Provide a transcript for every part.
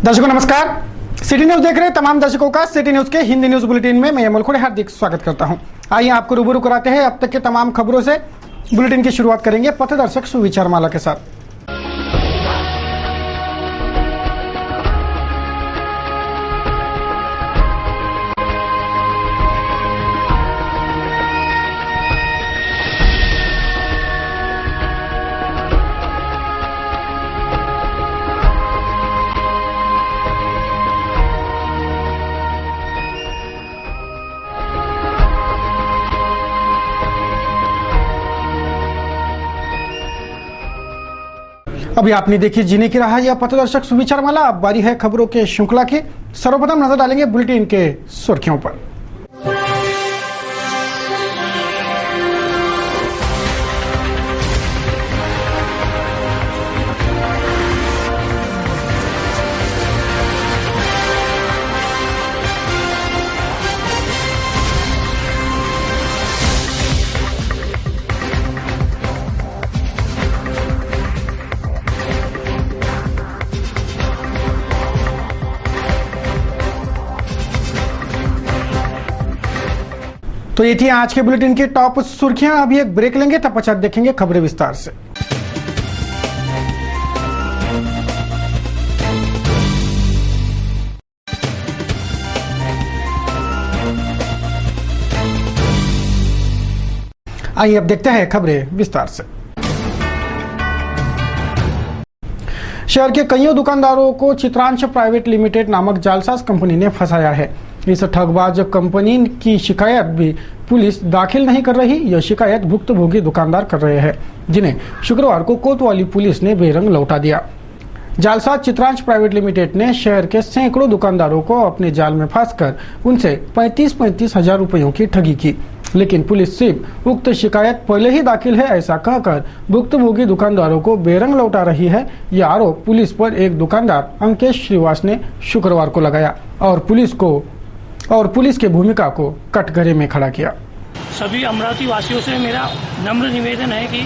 दर्शकों नमस्कार। City news देख रहे तमाम दर्शकों का सिटी न्यूज के हिंदी न्यूज बुलेटिन में मैं अमल खोड़े हार्दिक स्वागत करता हूं। आइए आपको रूबरू कराते हैं अब तक के तमाम खबरों से। बुलेटिन की शुरुआत करेंगे पथदर्शक सुविचार माला के साथ। अभी आपने देखी जीने की राह या पथदर्शक सुविचार माला। अब बारी है खबरों के श्रृंखला की। सर्वप्रथम नजर डालेंगे बुलेटिन के सुर्खियों पर। तो ये थी आज के बुलेटिन की टॉप सुर्खियां। अभी एक ब्रेक लेंगे, तब पश्चात देखेंगे खबरें विस्तार से। आइए अब देखते हैं खबरें विस्तार से। शहर के कईयों दुकानदारों को चित्रांश प्राइवेट लिमिटेड नामक जालसाज कंपनी ने फंसाया है। इस ठगबाज कंपनी की शिकायत भी पुलिस दाखिल नहीं कर रही। यह शिकायत भुक्तभोगी दुकानदार कर रहे हैं, जिन्हें शुक्रवार को कोतवाली पुलिस ने बेरंग लौटा दिया। जालसाज चित्रांश प्राइवेट लिमिटेड ने शहर के सैकड़ों दुकानदारों को अपने जाल में फंसकर उनसे 35 हजार रुपयों की ठगी की, लेकिन पुलिस सिर्फ उक्त शिकायत पहले ही दाखिल है ऐसा कहकर भुक्तभोगी दुकानदारों को बेरंग लौटा रही है। यह आरोप पुलिस पर एक दुकानदार अंकेश श्रीवास ने शुक्रवार को लगाया और पुलिस की भूमिका को कटघरे में खड़ा किया। सभी अमरावती वासियों से मेरा नम्र निवेदन है कि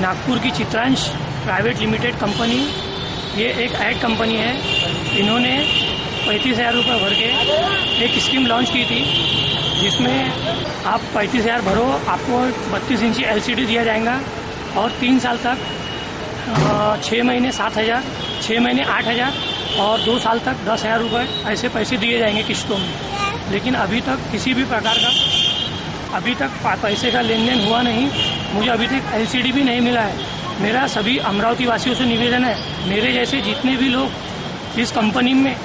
नागपुर की चित्रांश प्राइवेट लिमिटेड कंपनी, ये एक ऐड कंपनी है। इन्होंने 35,000 रुपये भर के एक स्कीम लॉन्च की थी, जिसमें आप 35,000 भरो, आपको 32 इंची LCD दिया जाएगा और 3 साल तक 6 महीने 7,000, 6 महीने 8,000 और 2 साल तक 10,000 रुपये ऐसे पैसे दिए जाएंगे किस्तों में। लेकिन अभी तक किसी भी प्रकार का पैसे का लेन देन हुआ नहीं। मुझे अभी तक LCD भी नहीं मिला है। मेरा सभी अमरावती वासियों से निवेदन है, मेरे जैसे जितने भी लोग इस कंपनी में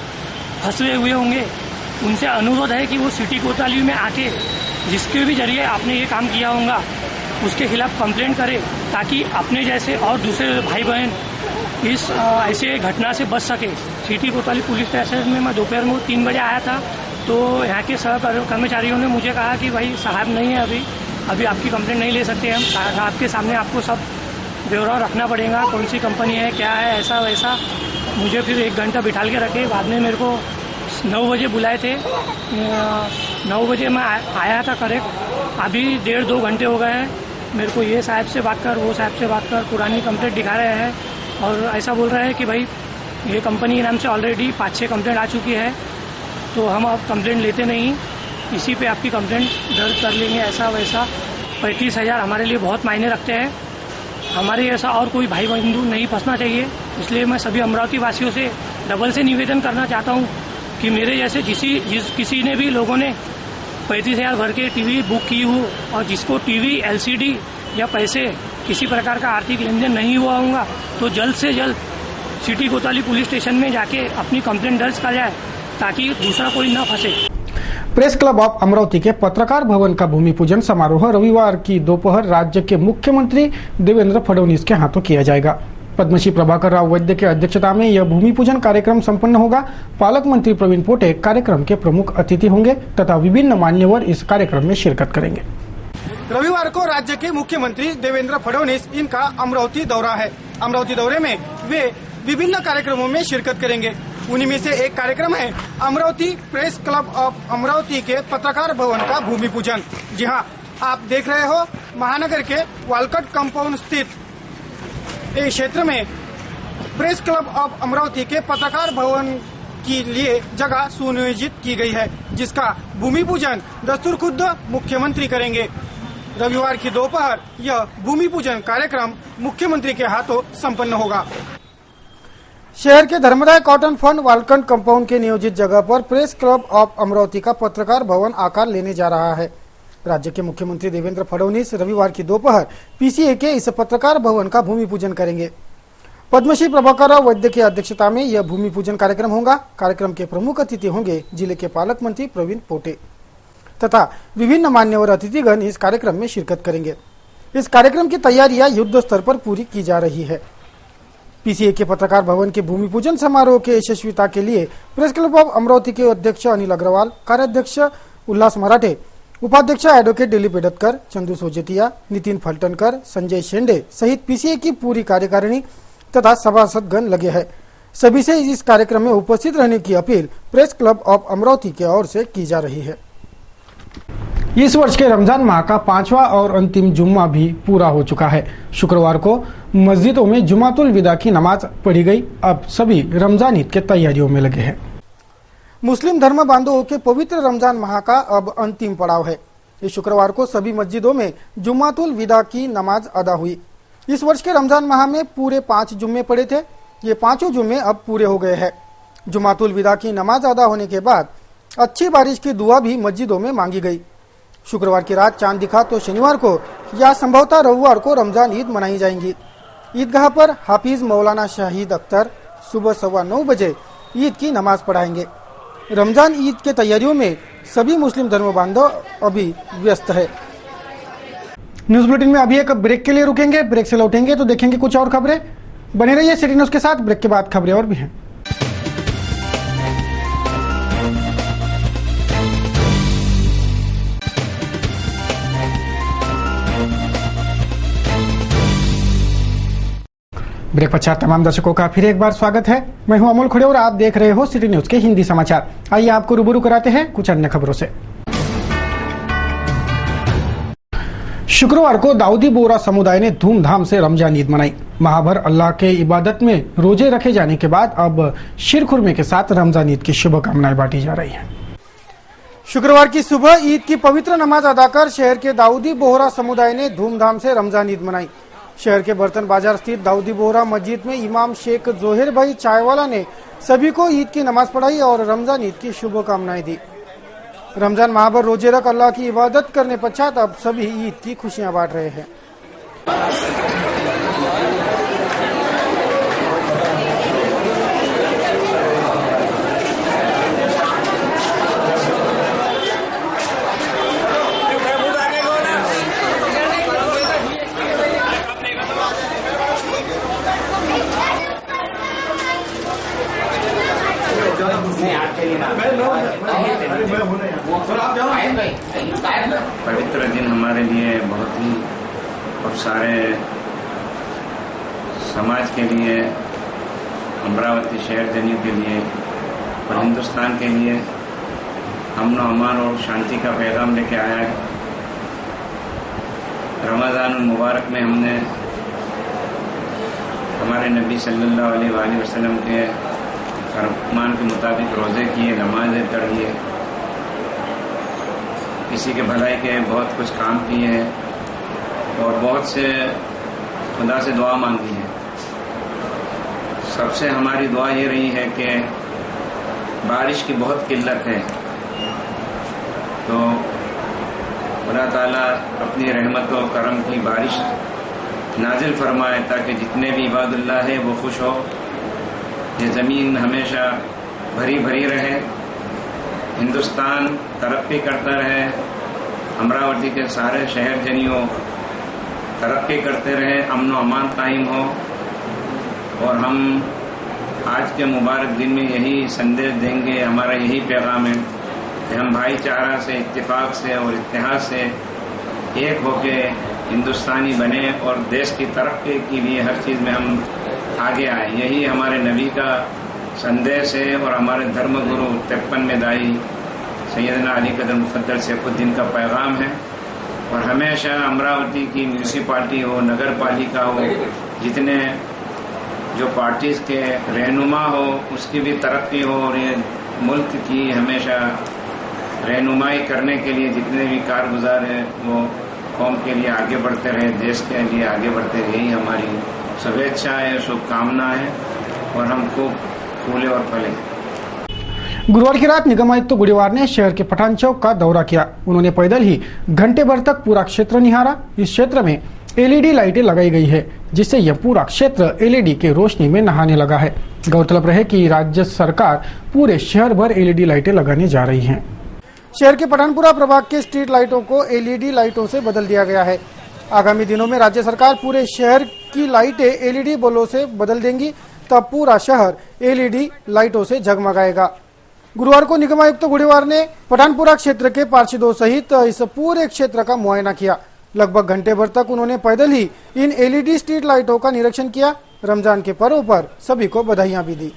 फंसे हुए होंगे, उनसे अनुरोध है कि वो सिटी कोतवाली में आके जिसके भी जरिए आपने ये काम किया होगा उसके खिलाफ कंप्लेंट करें, ताकि अपने जैसे और दूसरे भाई बहन इस ऐसे घटना से बच सके। सिटी कोतवाली पुलिस स्टेशन में मैं दोपहर में 3 बजे आया था, तो यहाँ के कर्मचारियों ने मुझे कहा कि भाई साहब नहीं है, अभी आपकी कंप्लेंट नहीं ले सकते हम। साहब के सामने आपको सब ब्यौरा रखना पड़ेगा, कौन सी कंपनी है, क्या है, ऐसा वैसा। मुझे फिर 1 घंटा बिठाल के रखे। बाद में मेरे को 9 बजे बुलाए थे। 9 बजे मैं आया था करेक्ट। अभी 1.5-2 घंटे हो गए हैं। मेरे को ये साहब से बात कर, वो साहब से बात कर, पुरानी कंप्लेंट दिखा रहे हैं और ऐसा बोल रहे हैं कि भाई ये कंपनी के नाम से ऑलरेडी 5-6 कंप्लेंट आ चुकी है, तो हम अब कंप्लेंट लेते नहीं, इसी पे आपकी कंप्लेंट दर्ज कर लेंगे, ऐसा वैसा। 35,000 हमारे लिए बहुत मायने रखते हैं। हमारे ऐसा और कोई भाई बंधु नहीं फंसना चाहिए। इसलिए मैं सभी अमरावती वासियों से डबल से निवेदन करना चाहता हूँ कि मेरे जैसे किसी ने भी लोगों ने 35,000 भर के टीवी बुक की हो और जिसको टीवी LCD या पैसे किसी प्रकार का आर्थिक लेन देन नहीं हुआ होगा, तो जल्द से जल्द सिटी कोतवाली पुलिस स्टेशन में जाके अपनी कंप्लेंट दर्ज कर जाए, ताकि दूसरा कोई न फंसे। प्रेस क्लब ऑफ अमरावती के पत्रकार भवन का भूमि पूजन समारोह रविवार की दोपहर राज्य के मुख्यमंत्री देवेंद्र फडणवीस के हाथों किया जाएगा। पद्मश्री प्रभाकर राव वैद्य के अध्यक्षता में यह भूमि पूजन कार्यक्रम संपन्न होगा। पालक मंत्री प्रवीण पोटे कार्यक्रम के प्रमुख अतिथि होंगे तथा विभिन्न मान्यवर इस कार्यक्रम में शिरकत करेंगे। रविवार को राज्य के मुख्यमंत्री देवेंद्र फडणवीस इनका अमरावती दौरा है। अमरावती दौरे में वे विभिन्न कार्यक्रमों में शिरकत करेंगे। उन्हीं में से एक कार्यक्रम है Amravati press club of Amravati के पत्रकार भवन का भूमि पूजन। जी हाँ, आप देख रहे हो महानगर के वालकट कंपाउंड स्थित क्षेत्र में प्रेस क्लब ऑफ अमरावती के पत्रकार भवन के लिए जगह सुनियोजित की गई है, जिसका भूमि पूजन दस्तूर खुद मुख्यमंत्री करेंगे। रविवार की दोपहर यह भूमि पूजन कार्यक्रम मुख्यमंत्री के हाथों संपन्न होगा। शहर के धर्मदाय कॉटन फंड वालकंड कंपाउंड के नियोजित जगह पर प्रेस क्लब ऑफ अमरावती का पत्रकार भवन आकार लेने जा रहा है। राज्य के मुख्यमंत्री देवेंद्र फडणवीस रविवार की दोपहर पीसीए के इस पत्रकार भवन का भूमि पूजन करेंगे। पद्मश्री प्रभाकर राव वैद्य की अध्यक्षता में यह भूमि पूजन कार्यक्रम होगा। कार्यक्रम के प्रमुख अतिथि होंगे जिले के पालक मंत्री प्रवीण पोटे तथा विभिन्न मान्यवर अतिथिगण इस कार्यक्रम में शिरकत करेंगे। इस कार्यक्रम की तैयारियां युद्ध स्तर पर पूरी की जा रही है। पीसीए के पत्रकार भवन के भूमि पूजन समारोह के यशस्विता के लिए प्रेस क्लब ऑफ अमरावती के अध्यक्ष अनिल अग्रवाल, कार्याध्यक्ष उल्लास मराठे, उपाध्यक्ष एडवोकेट दिलीप एडतकर, चंदू सोजतिया, नितिन फलटनकर, संजय शेंडे सहित पीसीए की पूरी कार्यकारिणी तथा सभासदगण लगे हैं। सभी से इस कार्यक्रम में उपस्थित रहने की appeal press club of Amravati की ओर से की जा रही है। इस वर्ष के रमजान माह का 5वां और अंतिम जुम्मा भी पूरा हो चुका है। शुक्रवार को मस्जिदों में जुमातुल विदा की नमाज पढ़ी गई। अब सभी रमजान ईद के तैयारियों में लगे हैं। मुस्लिम धर्म बांधवों के पवित्र रमजान माह का अब अंतिम पड़ाव है। इस शुक्रवार को सभी मस्जिदों में जुमातुल विदा की नमाज अदा हुई। इस वर्ष के रमजान माह में पूरे 5 जुम्मे पड़े थे। ये 5 जुम्मे अब पूरे हो गए हैं। जुमातुल विदा की नमाज अदा होने के बाद अच्छी बारिश की दुआ भी मस्जिदों में मांगी गई। शुक्रवार की रात चांद दिखा तो शनिवार को या संभवतः रविवार को रमजान ईद मनाई जाएंगी। ईदगाह पर हाफिज मौलाना शाहिद अख्तर सुबह 9:15 बजे ईद की नमाज पढ़ाएंगे। रमजान ईद के तैयारियों में सभी मुस्लिम धर्म बांधव अभी व्यस्त है। न्यूज बुलेटिन में अभी एक ब्रेक के लिए रुकेंगे। ब्रेक से लौटेंगे तो देखेंगे कुछ और खबरें। बने रहिए सिटी न्यूज के साथ। ब्रेक के बाद खबरें और भी हैं। ब्रेक पश्चात तमाम दर्शकों का फिर एक बार स्वागत है। मैं हूं अमोल खड़े और आप देख रहे हो सिटी न्यूज के हिंदी समाचार। आइए आपको रूबरू कराते हैं कुछ अन्य खबरों से। शुक्रवार को दाऊदी बोहरा समुदाय ने धूमधाम से रमजान ईद मनाई। माह भर अल्लाह के इबादत में रोजे रखे जाने के बाद अब शीरखुरमे के साथ रमजान ईद की शुभकामनाएं बांटी जा रही हैं। शुक्रवार की सुबह ईद की पवित्र नमाज अदा कर शहर के दाऊदी बोहरा समुदाय ने धूमधाम से रमजान ईद मनाई। शहर के बर्तन बाजार स्थित दाऊदी बोहरा मस्जिद में इमाम शेख जोहेर भाई चायवाला ने सभी को ईद की नमाज पढ़ाई और रमजान ईद की शुभकामनाएं दी। रमजान माह भर रोजे रख अल्लाह की इबादत करने पश्चात अब सभी ईद की खुशियां बांट रहे हैं। पवित्र दिन हमारे लिए बहुत ही और सारे समाज के लिए, अमरावती शहर जनियों के लिए और हिंदुस्तान के लिए अमन अमान और शांति का पैगाम लेके आया है। रमज़ान मुबारक में हमने हमारे नबी सल्लल्लाहु अलैहि वसल्लम के फरमान के मुताबिक रोज़े किए, नमाज़ें पढ़ी, किसी के भलाई के बहुत कुछ काम किए हैं और बहुत से खुदा से दुआ मांगी है। सबसे हमारी दुआ ये रही है कि बारिश की बहुत किल्लत है, तो खुदा ताला अपनी रहमत और करम की बारिश नाजिल फरमाए ताकि जितने भी इबादुल्लाह है वो खुश हो, ये ज़मीन हमेशा भरी भरी रहे, हिंदुस्तान तरक्की करता रहे, अमरावती के सारे शहर जनियों तरक्की करते रहे, अमन अमान कायम हो। और हम आज के मुबारक दिन में यही संदेश देंगे, हमारा यही पैगाम है कि हम भाईचारा से, इत्तेफाक से और इत्तेहाद से एक होके हिंदुस्तानी बने और देश की तरक्की के लिए हर चीज़ में हम आगे आए। यही हमारे नबी का संदेश है और हमारे धर्मगुरु 53 में दाई सैयदना अली कदर मुफद्दल सैफुद्दीन का पैगाम है। और हमेशा अमरावती की म्यूनिसिपालिटी हो, नगर पालिका हो, जितने जो पार्टीज के रहनुमा हो उसकी भी तरक्की हो और ये मुल्क की हमेशा रहनुमाई करने के लिए जितने भी कारगुजार हैं वो कौम के लिए आगे बढ़ते रहे, देश के लिए आगे बढ़ते रहे, यही हमारी शुभेच्छाएं, शुभकामनाएं हैं और हम खूब फूले और फले। गुरुवार की रात निगम आयुक्त गुड़ीवार ने शहर के पठान चौक का दौरा किया। उन्होंने पैदल ही घंटे भर तक पूरा क्षेत्र निहारा। इस क्षेत्र में एलईडी लाइटें लगाई गई है, जिससे यह पूरा क्षेत्र एलईडी के रोशनी में नहाने लगा है। गौरतलब रहे कि राज्य सरकार पूरे शहर भर एलईडी लाइटें लगाने जा रही है। शहर के पठानपुरा प्रभाग के स्ट्रीट लाइटों को एलईडी लाइटों से बदल दिया गया है। आगामी दिनों में राज्य सरकार पूरे शहर की लाइटें एलईडी बल्बों से बदल देंगी, तब पूरा शहर एलईडी लाइटों से जगमगाएगा। गुरुवार को निगम आयुक्त गुड़ीवार ने पठानपुरा क्षेत्र के पार्षदों सहित इस पूरे क्षेत्र का मुआयना किया। लगभग घंटे भर तक उन्होंने पैदल ही इन एलईडी स्ट्रीट लाइटों का निरीक्षण किया। रमजान के पर्व पर सभी को बधाइयां भी दी।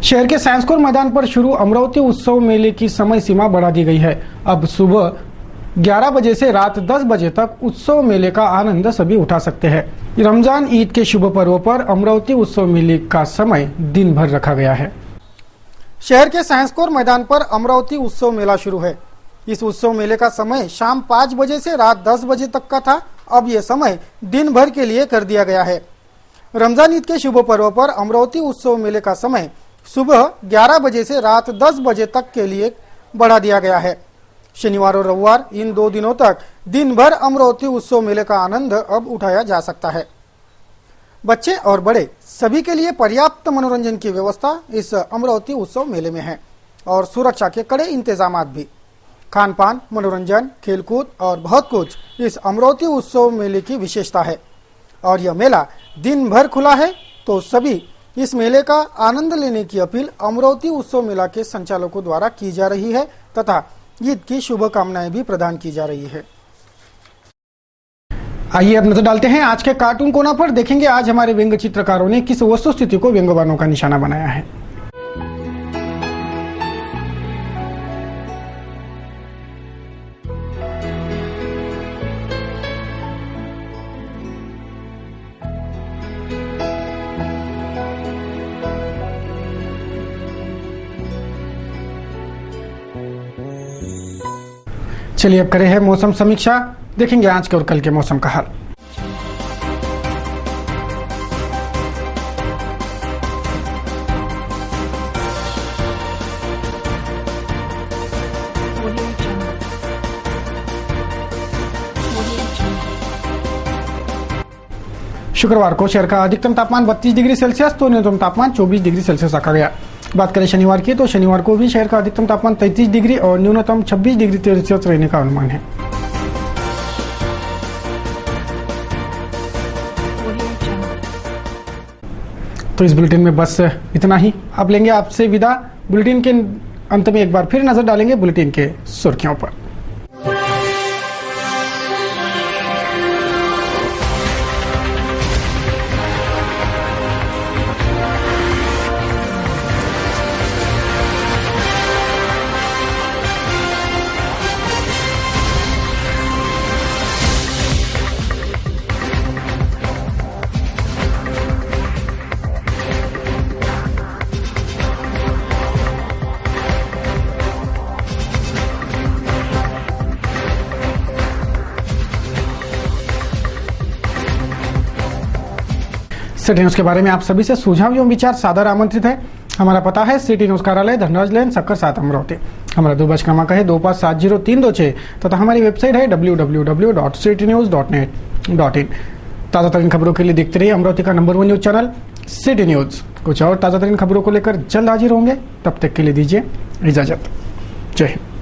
शहर के साइंसकोर मैदान पर शुरू अमरावती उत्सव मेले की समय सीमा बढ़ा दी गई है। अब सुबह 11 बजे से रात 10 बजे तक उत्सव मेले का आनंद सभी उठा सकते हैं। रमजान ईद के शुभ पर्व पर अमरावती उत्सव मेले का समय दिन भर रखा गया है। शहर के साइंसकोर मैदान पर अमरावती उत्सव मेला शुरू है। इस उत्सव मेले का समय शाम 5 बजे से रात 10 बजे तक का था। अब यह समय दिन भर के लिए कर दिया गया है। रमजान ईद के शुभ पर्व पर अमरावती उत्सव मेले का समय सुबह 11 बजे से रात 10 बजे तक के लिए बढ़ा दिया गया है। शनिवार और रविवार इन 2 दिनों तक दिन भर अमरावती उत्सव मेले का आनंद अब उठाया जा सकता है। बच्चे और बड़े सभी के लिए पर्याप्त मनोरंजन की व्यवस्था इस अमरावती उत्सव मेले में है और सुरक्षा के कड़े इंतजाम भी। खान पान, मनोरंजन, खेलकूद और बहुत कुछ इस अमरावती उत्सव मेले की विशेषता है और यह मेला दिन भर खुला है, तो सभी इस मेले का आनंद लेने की अपील अमरावती उत्सव मेला के संचालकों द्वारा की जा रही है तथा ईद की शुभकामनाएं भी प्रदान की जा रही है। आइए अब नजर डालते हैं आज के कार्टून कोना पर। देखेंगे आज हमारे व्यंग्य चित्रकारों ने किस वस्तुस्थिति को व्यंग्यवानों का निशाना बनाया है। चलिए अब करें है मौसम समीक्षा। देखेंगे आज के और कल के मौसम का हाल। शुक्रवार को शहर का अधिकतम तापमान 32 डिग्री सेल्सियस तो न्यूनतम तापमान 24 डिग्री सेल्सियस रखा गया। बात करें शनिवार की, तो शनिवार को भी शहर का अधिकतम तापमान 33 डिग्री और न्यूनतम 26 डिग्री सेल्सियस रहने का अनुमान है। तो इस बुलेटिन में बस इतना ही। अब लेंगे आपसे विदा। बुलेटिन के अंत में एक बार फिर नजर डालेंगे बुलेटिन के सुर्खियों पर। सिटी न्यूज के बारे में आप सभी से सुझाव एवं विचार सादर आमंत्रित है। हमारा पता है सिटी न्यूज कार्यालय धनराज लेन सक्कर 7 अमरावती। हमारा दूरभाष क्रमांक है 25703226 तथा हमारी वेबसाइट है www.citynews.net.in। ताज़ा तरीन खबरों के लिए देखते रहिए अमरावती का number 1 news channel city news. कुछ और ताज़ा तरीन खबरों को लेकर जल्द हाजिर होंगे, तब तक के लिए दीजिए इजाजत। जय हिंद।